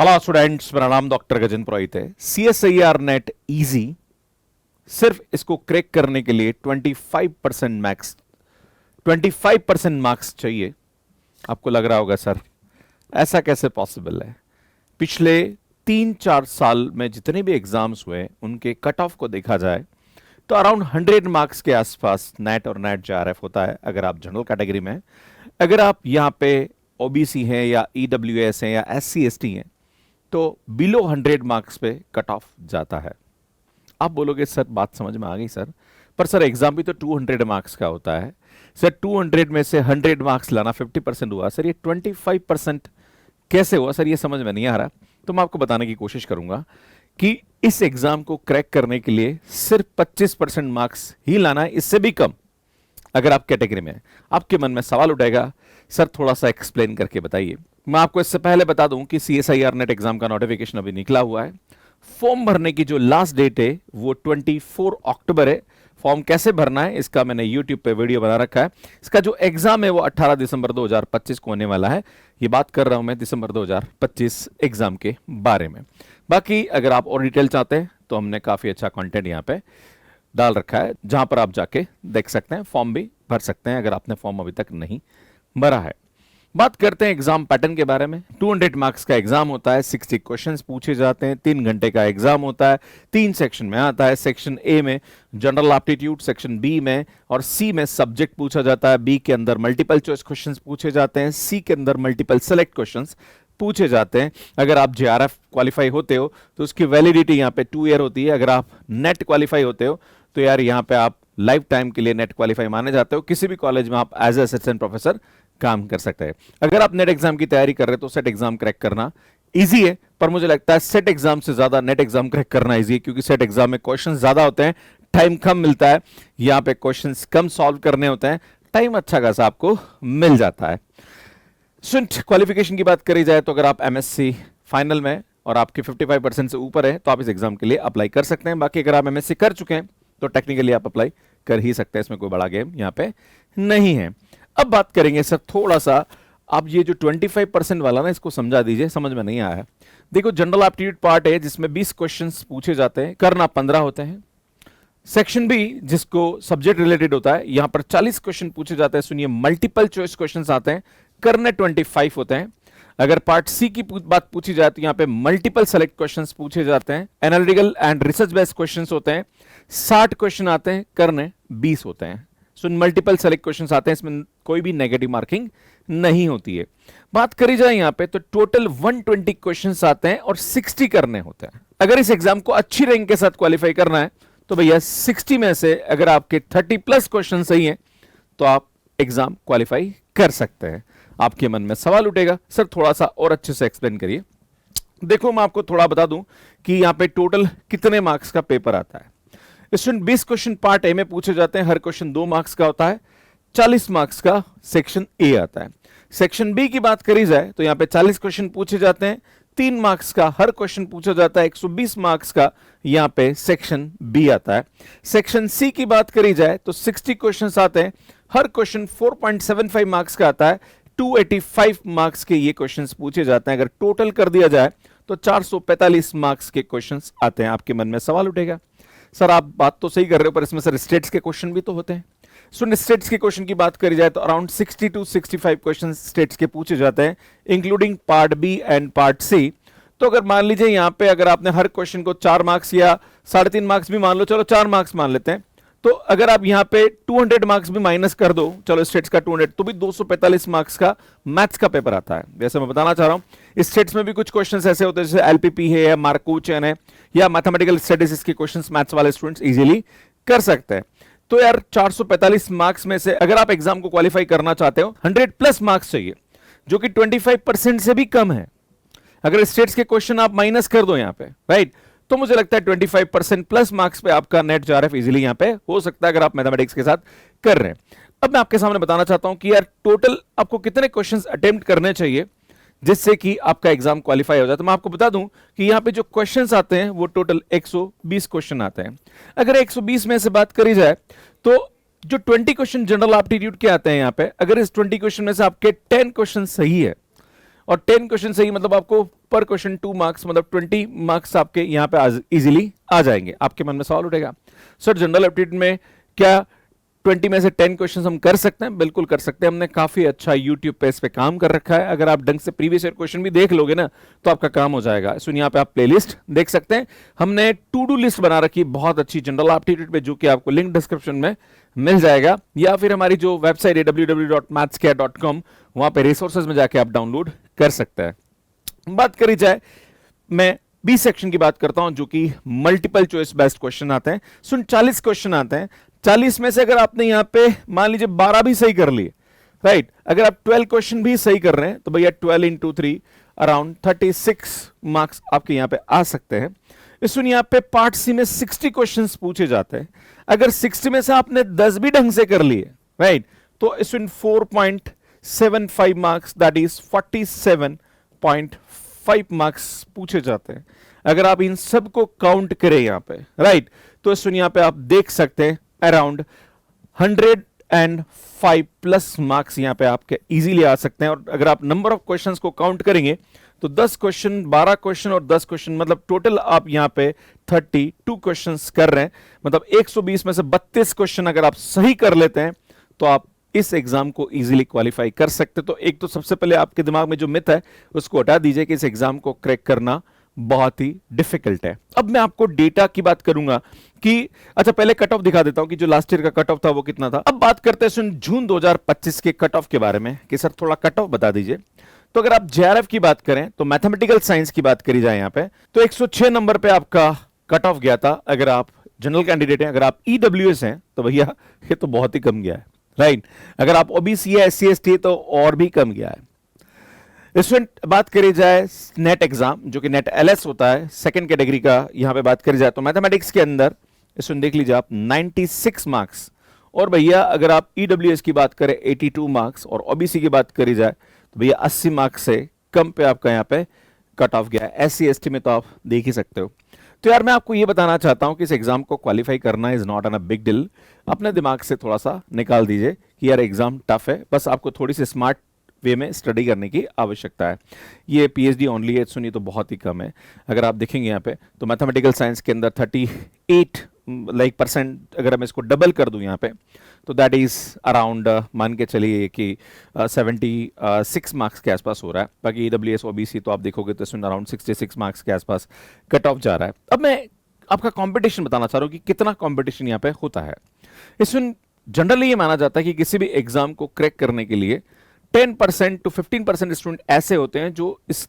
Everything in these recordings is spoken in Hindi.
हेलो स्टूडेंट्स, मेरा नाम डॉक्टर गजेंद्र पुरोहित है। CSIR नेट इजी, सिर्फ इसको क्रैक करने के लिए 25% मार्क्स चाहिए। आपको लग रहा होगा सर ऐसा कैसे पॉसिबल है। पिछले 3-4 साल में जितने भी एग्जाम्स हुए उनके कट ऑफ को देखा जाए तो अराउंड 100 मार्क्स के आसपास नेट और नेट JRF होता है अगर आप जनरल कैटेगरी में हैं। अगर आप यहाँ पे OBC हैं या EWS हैं या SC/ST हैं तो बिलो 100 मार्क्स पे कट ऑफ जाता है। आप बोलोगे सर बात समझ में आ गई सर, पर सर एग्जाम भी तो 200 मार्क्स का होता है। सर 200 में से 100 मार्क्स लाना 50% हुआ, सर ये 25% कैसे हुआ सर, ये समझ में नहीं आ रहा। तो मैं आपको बताने की कोशिश करूंगा कि इस एग्जाम को क्रैक करने के लिए सिर्फ 25% मार्क्स ही लाना है, इससे भी कम अगर आप कैटेगरी में हैं। आपके मन में सवाल उठेगा सर थोड़ा सा एक्सप्लेन करके बताइए। मैं आपको इससे पहले बता दूं कि CSIR नेट एग्जाम का नोटिफिकेशन अभी निकला हुआ है। फॉर्म भरने की जो लास्ट डेट है वो 24 अक्टूबर है। फॉर्म कैसे भरना है इसका मैंने YouTube पे वीडियो बना रखा है। इसका जो एग्जाम है वो 18 दिसंबर 2025 को होने वाला है। ये बात कर रहा हूं मैं दिसंबर 2025 एग्जाम के बारे में। बाकी अगर आप और डिटेल चाहते हैं तो हमने काफी अच्छा कंटेंट यहाँ पे डाल रखा है जहां पर आप जाके देख सकते हैं, फॉर्म भी भर सकते हैं अगर आपने फॉर्म अभी तक नहीं भरा है। बात करते हैं एग्जाम पैटर्न के बारे में। 200 मार्क्स का एग्जाम होता है, 60 क्वेश्चंस पूछे जाते हैं, 3 घंटे का एग्जाम होता है, 3 सेक्शन में आता है। सेक्शन ए में जनरल एप्टीट्यूड, सेक्शन बी में और सी में सब्जेक्ट पूछा जाता है, बी के अंदर मल्टीपल चॉइस क्वेश्चंस पूछे जाते हैं, सी के अंदर मल्टीपल सेलेक्ट क्वेश्चंस पूछे जाते हैं। अगर आप JRF क्वालिफाई होते हो तो उसकी वैलिडिटी यहाँ पे 2 ईयर होती है। अगर आप नेट क्वालिफाई होते हो तो यार यहाँ पे आप लाइफ टाइम के लिए नेट क्वालिफाई माने जाते हो। किसी भी कॉलेज में आप एज ए असिस्टेंट प्रोफेसर काम कर सकते हैं। अगर आप नेट एग्जाम की तैयारी कर रहे हो तो सेट एग्जाम क्रैक करना इजी है, पर मुझे लगता है सेट एग्जाम से ज्यादा नेट एग्जाम क्रैक करना इजी है, क्योंकि सेट एग्जाम में क्वेश्चन ज्यादा होते हैं, टाइम कम मिलता है। यहाँ पे क्वेश्चन कम सॉल्व करने होते हैं, टाइम अच्छा खासा आपको मिल जाता है। स्टूडेंट क्वालिफिकेशन की बात करी जाए तो अगर आप MSc फाइनल में और आपके 55% से ऊपर है तो आप इस एग्जाम के लिए अप्लाई कर सकते हैं। बाकी अगर आप MSc कर चुके हैं तो टेक्निकली आप अप्लाई कर ही सकते हैं, इसमें कोई बड़ा गेम यहाँ पे नहीं है। अब बात करेंगे सर थोड़ा सा, आप ये जो 25% वाला ना इसको समझा दीजिए, समझ में नहीं आया है। देखो जनरल एप्टीट्यूड पार्ट है जिसमें 20 क्वेश्चंस पूछे जाते हैं, करना 15 होते हैं। सेक्शन बी जिसको सब्जेक्ट रिलेटेड होता है, यहां पर 40 क्वेश्चन पूछे जाते हैं। सुनिए मल्टीपल चॉइस क्वेश्चंस आते हैं, करने 25 होते हैं। अगर पार्ट सी की बात पूछी जाए तो यहां पे मल्टीपल सेलेक्ट क्वेश्चंस पूछे जाते हैं, analytical and research based questions होते हैं। 60 क्वेश्चन आते हैं, करने 20 होते हैं। सो मल्टीपल सेलेक्ट क्वेश्चंस आते हैं, इसमें कोई भी नेगेटिव मार्किंग नहीं होती है। बात करी जाए यहां पे तो टोटल 120 क्वेश्चंस आते हैं और 60 करने होते हैं। अगर इस एग्जाम को अच्छी रैंक के साथ क्वालिफाई करना है तो भैया 60 में से अगर आपके 30+ क्वेश्चन सही हैं तो आप एग्जाम क्वालिफाई कर सकते हैं। आपके मन में सवाल उठेगा सर थोड़ा सा और अच्छे से एक्सप्लेन करिए। देखो मैं आपको थोड़ा बता दूं कि यहां पे टोटल कितने मार्क्स का पेपर आता है। स्टूडेंट 20 क्वेश्चन पार्ट ए में पूछे जाते हैं, हर क्वेश्चन 2 मार्क्स का होता है। 40 मार्क्स का सेक्शन ए आता है। सेक्शन बी की बात करी जाए तो यहां पे 40 क्वेश्चन पूछे जाते हैं, 3 मार्क्स का हर क्वेश्चन पूछा जाता है। 120 मार्क्स का यहां पे सेक्शन बी आता है। सेक्शन सी की बात करी जाए तो 60 क्वेश्चंस आते हैं, हर क्वेश्चन 4.75 मार्क्स का आता है। 285 मार्क्स के ये क्वेश्चंस पूछे जाते हैं। अगर टोटल कर दिया जाए तो 445 मार्क्स के क्वेश्चंस आते हैं। आपके मन में सवाल उठेगा सर आप बात तो सही कर रहे हो पर इसमें सर स्टेट्स के क्वेश्चन भी तो होते हैं। सो स्टेट्स के क्वेश्चन की बात करी जाए तो अराउंड 60 to 65 क्वेश्चन स्टेट्स के पूछे जाते हैं, including part B and part C. तो अगर मान लीजिए यहां पे अगर आपने हर क्वेश्चन को 4 मार्क्स या 3.5 मार्क्स भी मान लो, चलो 4 मार्क्स मान लेते हैं, तो अगर आप यहां पे 200 मार्क्स भी माइनस कर दो, चलो स्टेट्स का 200, तो भी 245 मार्क्स का मैथ्स का पेपर आता है। जैसे मैं बताना चाह रहा हूं स्टेट्स में भी कुछ क्वेश्चंस ऐसे होते हैं जैसे LPP है या मार्कोचेन है या मैथमेटिकल स्टैटिस्टिक्स के क्वेश्चंस मैथ्स वाले स्टूडेंट्स इजीली कर सकते हैं। तो यार 445 मार्क्स में से अगर आप एग्जाम को क्वालिफाई करना चाहते हो 100+ मार्क्स चाहिए, जो कि 25% से भी कम है। अगर स्टेट्स के क्वेश्चन आप माइनस कर दो यहां पे, राइट, तो मुझे लगता है 25%+ मार्क्स पे आपका नेट JRF इजीली यहां पे हो सकता है अगर आप मैथमेटिक्स के साथ कर रहे हैं। अब मैं आपके सामने बताना चाहता हूं कि यार टोटल आपको कितने क्वेश्चंस अटेम्प्ट करने चाहिए जिससे कि आपका एग्जाम क्वालिफाई हो जाए। तो मैं आपको बता दूं कि यहां पे जो क्वेश्चंस आते हैं वो टोटल 120 क्वेश्चन आते हैं। अगर 120 में से बात करी जाए तो जो 20 क्वेश्चन जनरल एप्टीट्यूड के आते हैं यहां पे, अगर इस 20 क्वेश्चन में से आपके 10 क्वेश्चन सही है और 10 क्वेश्चन सही मतलब आपको पर क्वेश्चन 2 मार्क्स, मतलब 20 मार्क्स आपके यहाँ पे इजीली आ जाएंगे। आपके मन में सवाल उठेगा, सर जनरल एप्टीट्यूड में क्या 20 में से 10 क्वेश्चंस हम कर सकते हैं? बिल्कुल कर सकते हैं, हमने काफी अच्छा YouTube पे इस पे काम कर रखा है। अगर आप ढंग से प्रीवियस ईयर क्वेश्चन भी देख लोगे ना तो आपका काम हो जाएगा। सुन, यहाँ पे आप प्लेलिस्ट देख सकते हैं, हमने टू डू लिस्ट बना रखी बहुत अच्छी जनरल एप्टीट्यूड पे, जो कि आपको लिंक डिस्क्रिप्शन में मिल जाएगा, या फिर हमारी जो वेबसाइट है www.mathscare.com, वहां पे रिसोर्सेज में जाके आप डाउनलोड कर सकते हैं। बात करी जाए, मैं बी सेक्शन की बात करता हूं, जो कि मल्टीपल चॉइस बेस्ड क्वेश्चन आते हैं। सुन, 40 क्वेश्चन आते हैं, 40 में से अगर आपने यहां पे मान लीजिए 12 भी सही कर लिए, राइट, अगर आप 12 क्वेश्चन भी सही कर रहे हैं तो भैया 12 इंटू 3 अराउंड 36 मार्क्स आपके यहां पे आ सकते हैं। सुन, यहां पे पार्ट सी में 60 क्वेश्चंस पूछे जाते हैं, अगर 60 में से आपने 10 भी ढंग से कर लिए, राइट, तो इसमें 4.75 मार्क्स, दैट इज 47.5 मार्क्स पूछे जाते हैं। अगर आप इन सब को काउंट करें यहां पे, राइट, तो सुन यहां पे आप देख सकते हैं अराउंड 105 प्लस मार्क्स यहां पे आपके इजीली आ सकते हैं। और अगर आप नंबर ऑफ क्वेश्चंस को काउंट करेंगे तो 10 क्वेश्चन, 12 क्वेश्चन और 10 क्वेश्चन, मतलब टोटल आप यहां पे 32 क्वेश्चंस कर रहे हैं, मतलब 120 में से 32 क्वेश्चन अगर आप सही कर लेते हैं तो आप इस एग्जाम को इजीली क्वालिफाई कर सकते। तो एक तो सबसे पहले आपके दिमाग में जो मिथ है उसको हटा दीजिए कि इस एग्जाम को क्रैक करना बहुत ही डिफिकल्ट है। अब मैं आपको डेटा की बात करूंगा कि अच्छा, पहले कट ऑफ दिखा देता हूं कि जो लास्ट ईयर का कट ऑफ था वो कितना था। अब बात करते हैं सुन जून 2025 के कट ऑफ के बारे में कि सर थोड़ा कट ऑफ बता दीजिए। तो अगर आप जेआरएफ की बात करें तो मैथमेटिकल साइंस की बात करी जाए यहां पे, तो 106 नंबर पे आपका कट ऑफ गया था। अगर आप जनरल कैंडिडेट हैं, अगर आप ईडब्ल्यूएस हैं तो भैया ये तो बहुत ही कम गया है, राइट। अगर आप ओबीसी है, एससी एसटी तो और भी कम गया है। इसमें बात करी जाए नेट एग्जाम, जो कि नेट एलएस होता है, सेकंड कैटेगरी का यहां पे बात करी जाए तो मैथमेटिक्स के अंदर इसमें देख लीजिए आप 96 मार्क्स, और भैया अगर आप ईडब्ल्यूएस की बात करें 82 मार्क्स, और ओबीसी की बात करी जाए तो भैया 80 मार्क्स से कम पे आपका यहां पे कट ऑफ गया है। एससी एसटी में तो आप देख ही सकते हो। तो यार मैं आपको ये बताना चाहता हूं कि इस एग्जाम को क्वालिफाई करना is not an a big deal. अपने दिमाग से थोड़ा सा निकाल दीजिए कि यार एग्जाम टफ है, बस आपको थोड़ी सी स्मार्ट वे में स्टडी करने की आवश्यकता है। ये पीएचडी ओनली है, सुनिए तो बहुत ही कम है। अगर आप देखेंगे यहाँ पे तो मैथमेटिकल साइंस के अंदर 38 परसेंट, अगर मैं इसको डबल कर दूं यहाँ पे तो दैट इज अराउंड मान के चलिए कि 76 मार्क्स के आसपास हो रहा है। बाकी ईडब्ल्यूएस ओबीसी तो आप देखोगे तो इसमें अराउंड 66 मार्क्स के आसपास कट ऑफ जा रहा है। अब मैं आपका कंपटीशन बताना चाह रहा हूँ कि कितना कंपटीशन यहाँ पे होता है। इसमें जनरली ये माना जाता है कि किसी भी एग्जाम को क्रैक करने के लिए 10% to 15% स्टूडेंट ऐसे होते हैं जो इस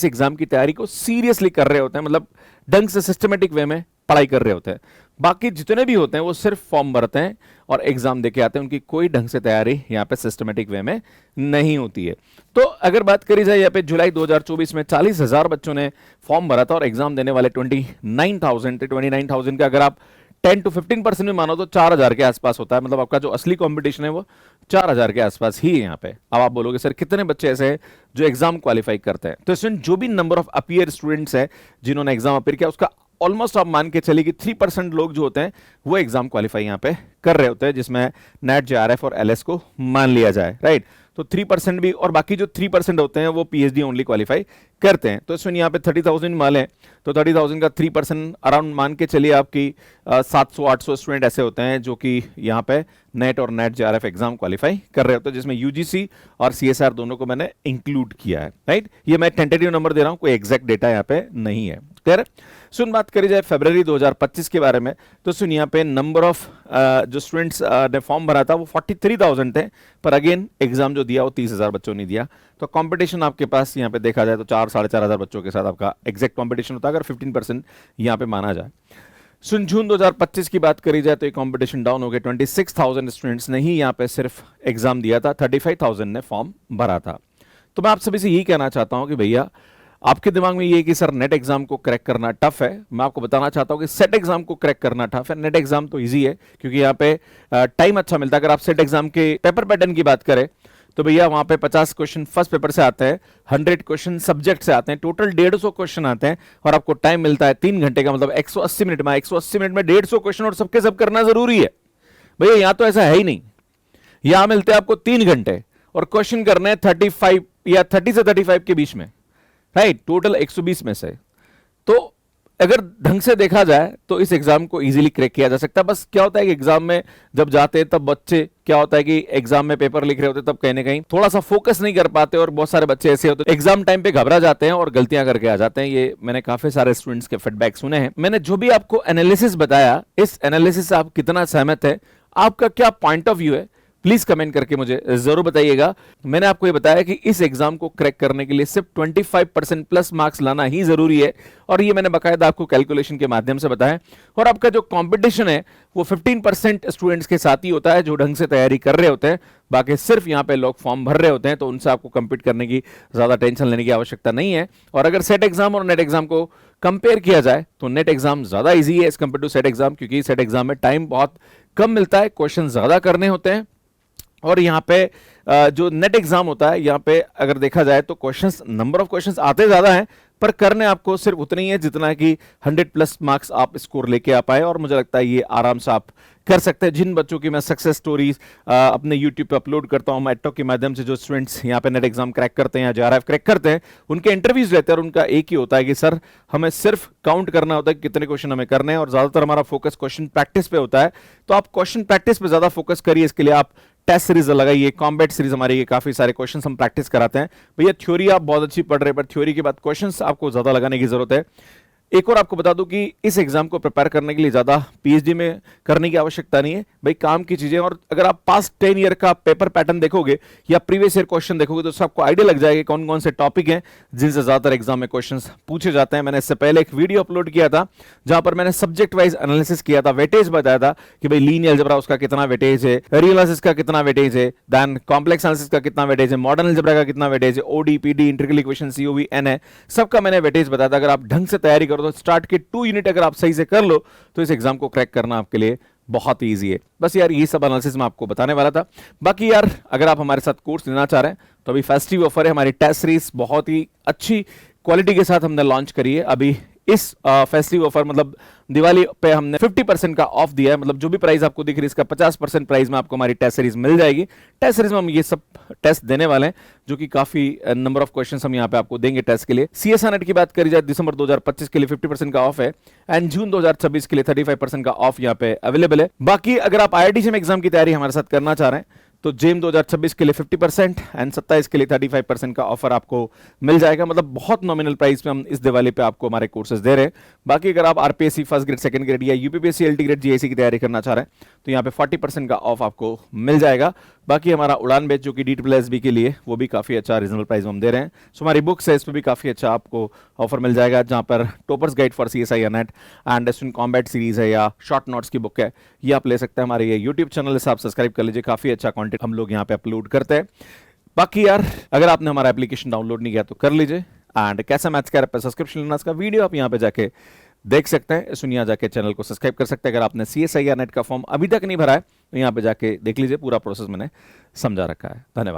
एग्जाम की तैयारी को सीरियसली कर रहे होते हैं, मतलब ढंग से सिस्टमेटिक वे में पढ़ाई कर रहे होते हैं। बाकी जितने भी होते हैं वो सिर्फ फॉर्म भरते हैं और एग्जाम देके आते हैं, उनकी कोई ढंग से तैयारी यहाँ पे सिस्टमेटिक वे में नहीं होती है। तो अगर बात करी जाए यहाँ पे जुलाई 2024 में 40,000 बच्चों ने फॉर्म भरा था और एग्जाम देने वाले 29,000 का अगर आप 10 to 15% में मानो तो 4,000 के आसपास होता है। मतलब आपका जो असली कंपटीशन है वो 4,000 के आसपास ही है यहाँ पे। अब आप बोलोगे सर कितने बच्चे ऐसे हैं जो एग्जाम क्वालिफाई करते हैं, तो इसमें जो भी नंबर ऑफ अपीयर स्टूडेंट्स है जिन्होंने एग्जाम अपीयर किया उसका ऑलमोस्ट आप मान के चलिए कि 3% लोग जो होते हैं वो एग्जाम क्वालिफाई यहाँ पे कर रहे होते हैं, जिसमें नेट, जेआरएफ और एलएस को मान लिया जाए, राइट। तो 3% भी, और बाकी जो 3% होते हैं वो पीएचडी ओनली क्वालिफाई करते हैं। तो इसमें यहाँ पे 30,000 मान लें तो 30,000 का 3% अराउंड मान के चलिए आपकी 700-800 स्टूडेंट ऐसे होते हैं जो कि यहाँ पे नेट और नेट जेआरएफ एग्जाम क्वालिफाई कर रहे होते हैं, जिसमें यूजीसी और सीएसआर दोनों को मैंने इंक्लूड किया है, राइट। ये मैं टेंटेटिव नंबर दे रहा हूँ, कोई एग्जैक्ट डेटा यहाँ पे नहीं है, क्लियर है। सुन, बात करी जाए फरवरी 2025 के बारे में तो सुन यहाँ पे नंबर ऑफ जो स्टूडेंट्स ने फॉर्म भरा था वो 43,000 थे, पर अगेन एग्जाम जो दिया वो 30,000 बच्चों ने दिया। तो कंपटीशन आपके पास यहाँ पे देखा जाए तो 4-4,500 बच्चों के साथ आपका एग्जैक्ट कंपटीशन होता है, अगर 15% यहाँ पे माना जाए। सुन, जून 2025 की बात करी जाए तो ये कंपटीशन डाउन हो गया। 26,000 स्टूडेंट्स ने ही यहाँ पे सिर्फ एग्जाम दिया था, 35,000 ने फॉर्म भरा था। तो मैं आप सभी से यही कहना चाहता हूं कि भैया आपके दिमाग में ये कि सर नेट एग्जाम को क्रैक करना टफ है, मैं आपको बताना चाहता हूं कि सेट एग्जाम को क्रैक करना टफ है। नेट एग्जाम तो इजी है क्योंकि यहाँ पे टाइम अच्छा मिलता है। अगर आप सेट एग्जाम के पेपर पैटर्न की बात करें तो भैया वहां पे 50 क्वेश्चन फर्स्ट पेपर से आते हैं, 100 क्वेश्चन सब्जेक्ट से आते हैं, टोटल 150 क्वेश्चन आते हैं और आपको टाइम मिलता है 3 घंटे का, मतलब 180 मिनट में 150 क्वेश्चन और सबके सब करना जरूरी है। भैया यहां तो ऐसा है ही नहीं, यहां मिलते हैं आपको 3 घंटे और क्वेश्चन करने हैं 35 या 30 से 35 के बीच में, राइट, टोटल 120 में से। तो अगर ढंग से देखा जाए तो इस एग्जाम को इजीली क्रैक किया जा सकता है। बस क्या होता है कि एग्जाम में जब जाते हैं तब बच्चे, क्या होता है कि एग्जाम में पेपर लिख रहे होते हैं तब कहीं ना कहीं थोड़ा सा फोकस नहीं कर पाते, और बहुत सारे बच्चे ऐसे होते हैं एग्जाम टाइम पे घबरा जाते हैं और गलतियां करके आ जाते हैं। ये मैंने काफी सारे स्टूडेंट्स के फीडबैक सुने हैं। मैंने जो भी आपको एनालिसिस बताया, इस एनालिसिस से आप कितना सहमत है, आपका क्या पॉइंट ऑफ व्यू है, प्लीज कमेंट करके मुझे जरूर बताइएगा। मैंने आपको ये बताया कि इस एग्जाम को क्रैक करने के लिए सिर्फ 25% प्लस मार्क्स लाना ही जरूरी है, और ये मैंने बकायदा आपको कैलकुलेशन के माध्यम से बताया। और आपका जो कंपटीशन है वो 15% स्टूडेंट्स के साथ ही होता है जो ढंग से तैयारी कर रहे होते हैं। बाकी सिर्फ यहाँ पे लोग फॉर्म भर रहे होते हैं, तो उनसे आपको कंपीट करने की ज्यादा टेंशन लेने की आवश्यकता नहीं है। और अगर सेट एग्जाम और नेट एग्जाम को कंपेयर किया जाए तो नेट एग्जाम ज्यादा इजी है as compare to SET exam, क्योंकि सेट एग्जाम में टाइम बहुत कम मिलता है, क्वेश्चन ज्यादा करने होते हैं। और यहाँ पे जो नेट एग्जाम होता है, यहाँ पे अगर देखा जाए तो क्वेश्चंस, नंबर ऑफ क्वेश्चंस आते ज्यादा हैं, पर करने आपको सिर्फ उतनी ही है जितना कि 100 प्लस मार्क्स आप स्कोर लेके आ पाए। और मुझे लगता है ये आराम से आप कर सकते हैं। जिन बच्चों की मैं सक्सेस स्टोरीज अपने यूट्यूब पे अपलोड करता हूँ, एटॉक के माध्यम से, जो स्टूडेंट्स यहाँ पे नेट एग्जाम क्रैक करते हैं या जेआरएफ क्रैक करते हैं, उनके इंटरव्यूज रहते हैं और उनका एक ही होता है कि सर हमें सिर्फ काउंट करना होता है कि कितने क्वेश्चन हमें करने हैं, और ज्यादातर हमारा फोकस क्वेश्चन प्रैक्टिस पे होता है। तो आप क्वेश्चन प्रैक्टिस पे ज्यादा फोकस करिए। इसके लिए आप टेस्ट सीरीज लगाइए, कॉम्बैट सीरीज हमारी, ये काफी सारे क्वेश्चंस हम प्रैक्टिस कराते हैं। भैया थ्योरी आप बहुत अच्छी पढ़ रहे हैं, पर थ्योरी के बाद क्वेश्चंस आपको ज्यादा लगाने की जरूरत है। एक और आपको बता दूं कि इस एग्जाम को प्रिपेयर करने के लिए ज्यादा पीएचडी में करने की आवश्यकता नहीं है भाई, काम की चीजें। और अगर आप पास्ट 10 ईयर का पेपर पैटर्न देखोगे या प्रीवियस ईयर क्वेश्चन देखोगे तो आपको आइडिया लग जाएगा कौन कौन से टॉपिक हैं जिनसे ज्यादातर एग्जाम में क्वेश्चंस पूछे जाते हैं। मैंने इससे पहले एक वीडियो अपलोड किया था जहां पर मैंने सब्जेक्ट वाइज एनालिसिस किया था, वेटेज बताया था कि भाई लीनियर अलजेब्रा उसका कितना वेटेज है, रियल एनालिसिस का कितना वेटेज है, देन कॉम्प्लेक्स एनालिसिस का कितना वेटेज है, मॉडर्न अलजेब्रा का कितना वेटेज है, OD, PD, integral equation, COV, एन है, सबका मैंने वेटेज बताया था। अगर आप ढंग से तैयारी करो तो स्टार्ट के 2 यूनिट अगर आप सही से कर लो तो इस एग्जाम को क्रैक करना आपके लिए बहुत ही ईजी है। बस यार ये सब एनालिसिस मैं आपको बताने वाला था। बाकी यार अगर आप हमारे साथ कोर्स लेना चाह रहे हैं तो अभी फेस्टिव ऑफर है, हमारी टेस्ट सीरीज बहुत ही अच्छी क्वालिटी के साथ हमने लॉन्च करी है। अभी इस फेस्टिव ऑफर मतलब दिवाली पे हमने 50% का ऑफ दिया है, मतलब जो भी प्राइस आपको दिख रही है इसका 50% प्राइस में आपको हमारी टेस्ट सीरीज मिल जाएगी। टेस्ट सीरीज में हम ये सब टेस्ट देने वाले हैं जो कि काफी नंबर ऑफ क्वेश्चंस हम यहाँ पे आपको देंगे टेस्ट के लिए। सीएसआर नेट की बात करी जाए दिसंबर 2025 के लिए 50% का ऑफ है, एंड जून 2026 के लिए 35% का ऑफ यहाँ पे अवेलेबल है। बाकी अगर आप IIT एग्जाम की तैयारी हमारे साथ करना चाह रहे हैं तो जेम 2026 के लिए 50% एंड 27 के लिए 35% का ऑफर आपको मिल जाएगा। मतलब बहुत नॉमिनल प्राइस पे हम इस दिवाली पे आपको हमारे कोर्सेज दे रहे हैं। बाकी अगर आप RPSC first grade, second grade या यूपीपीएससी एलटी ग्रेड, जीएससी की तैयारी करना चाह रहे हैं तो यहाँ पे 40% का ऑफ आपको मिल जाएगा। बाकी हमारा उड़ान बैच जो कि DSSB के लिए वो भी काफी अच्छा रीजनेबल प्राइस में हम दे रहे हैं। सो हमारी बुक्स है, इस पर भी काफी अच्छा आपको ऑफर मिल जाएगा, जहां पर toppers guide for CSI net and student combat series है या शॉर्ट नोट्स की बुक है, ये आप ले सकते हैं। हमारे ये यूट्यूब चैनल से आप सब्सक्राइब कर लीजिए, काफी अच्छा कंटेंट हम लोग यहाँ पे अपलोड करते हैं। बाकी यार अगर आपने हमारा एप्लीकेशन डाउनलोड नहीं किया तो कर लीजिए, एंड कैसा मैथ्स का पे सब्सक्रिप्शन लेना इसका वीडियो आप यहाँ पे जाके देख सकते हैं। सुनिया जाके चैनल को सब्सक्राइब कर सकते हैं। अगर आपने CSI नेट का फॉर्म अभी तक नहीं भरा है तो यहाँ पे जाके देख लीजिए, पूरा प्रोसेस मैंने समझा रखा है। धन्यवाद।